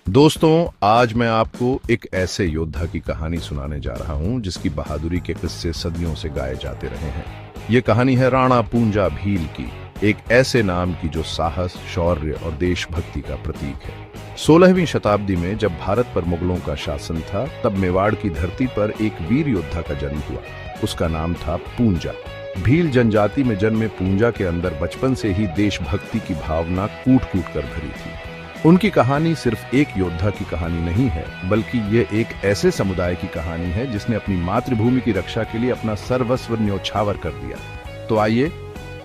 दोस्तों, आज मैं आपको एक ऐसे योद्धा की कहानी सुनाने जा रहा हूं जिसकी बहादुरी के किस्से सदियों से गाए जाते रहे हैं। ये कहानी है राणा पूंजा भील की, एक ऐसे नाम की जो साहस, शौर्य और देशभक्ति का प्रतीक है। 16वीं शताब्दी में जब भारत पर मुगलों का शासन था, तब मेवाड़ की धरती पर एक वीर योद्धा का जन्म हुआ। उसका नाम था पूंजा। भील जनजाति में जन्मे पूंजा के अंदर बचपन से ही देशभक्ति की भावना कूट कूट कर भरी थी। उनकी कहानी सिर्फ एक योद्धा की कहानी नहीं है, बल्कि ये एक ऐसे समुदाय की कहानी है जिसने अपनी मातृभूमि की रक्षा के लिए अपना सर्वस्व न्योछावर कर दिया। तो आइए,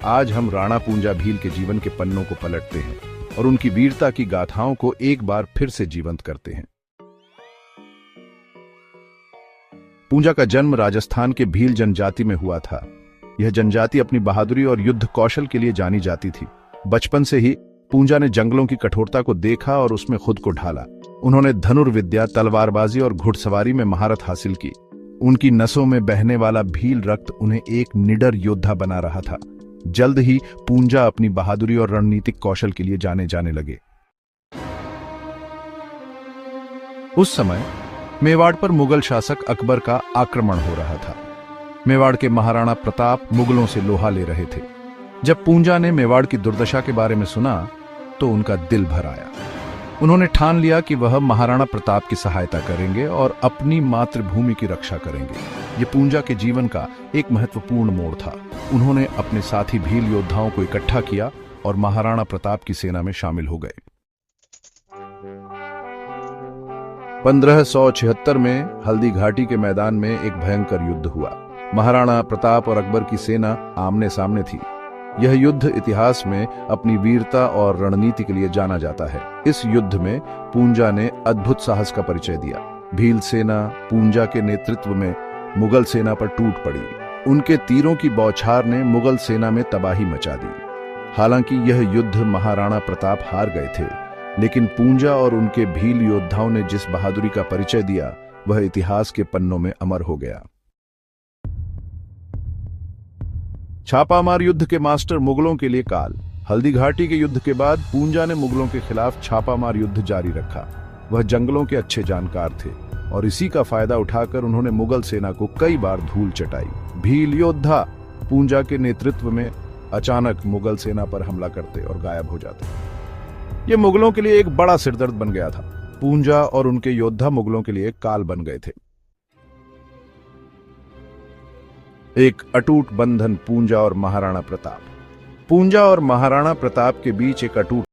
आज हम राणा पूंजा भील के जीवन के पन्नों को पलटते हैं और उनकी वीरता की गाथाओं को एक बार फिर से जीवंत करते हैं। पूंजा का जन्म राजस्थान के भील जनजाति में हुआ था। यह जनजाति अपनी बहादुरी और युद्ध कौशल के लिए जानी जाती थी। बचपन से ही पूंजा ने जंगलों की कठोरता को देखा और उसमें खुद को ढाला। उन्होंने धनुर्विद्या, तलवारबाजी और घुड़सवारी में महारत हासिल की। उनकी नसों में बहने वाला भील रक्त उन्हें एक निडर योद्धा बना रहा था। जल्द ही पूंजा अपनी बहादुरी और रणनीतिक कौशल के लिए जाने जाने लगे। उस समय मेवाड़ पर मुगल शासक अकबर का आक्रमण हो रहा था। मेवाड़ के महाराणा प्रताप मुगलों से लोहा ले रहे थे। जब पूंजा ने मेवाड़ की दुर्दशा के बारे में सुना तो उनका दिल भर आया। उन्होंने ठान लिया कि वह महाराणा प्रताप की सहायता करेंगे और अपनी मातृभूमि की रक्षा करेंगे। ये पूंजा के जीवन का एक महत्वपूर्ण मोड़ था। उन्होंने अपने साथी भील योद्धाओं को इकट्ठा किया और महाराणा प्रताप की सेना में शामिल हो गए। 1576 में हल्दी घाटी के मैदान में एक भयंकर युद्ध हुआ। महाराणा प्रताप और अकबर की सेना आमने सामने थी। यह युद्ध इतिहास में अपनी वीरता और रणनीति के लिए जाना जाता है। इस युद्ध में पूंजा ने अद्भुत साहस का परिचय दिया। भील सेना पूंजा के नेतृत्व में मुगल सेना पर टूट पड़ी। उनके तीरों की बौछार ने मुगल सेना में तबाही मचा दी। हालांकि यह युद्ध महाराणा प्रताप हार गए थे, लेकिन पूंजा और उनके भील योद्धाओं ने जिस बहादुरी का परिचय दिया, वह इतिहास के पन्नों में अमर हो गया। छापामार युद्ध के मास्टर मुगलों के लिए काल। हल्दी घाटी के युद्ध के बाद पूंजा ने मुगलों के खिलाफ छापामार युद्ध जारी रखा। वह जंगलों के अच्छे जानकार थे और इसी का फायदा उठाकर उन्होंने मुगल सेना को कई बार धूल चटाई। भील योद्धा पूंजा के नेतृत्व में अचानक मुगल सेना पर हमला करते और गायब हो जाते। यह मुगलों के लिए एक बड़ा सिरदर्द बन गया था। पूंजा और उनके योद्धा मुगलों के लिए काल बन गए थे। एक अटूट बंधन पूंजा और महाराणा प्रताप। पूंजा और महाराणा प्रताप के बीच एक अटूट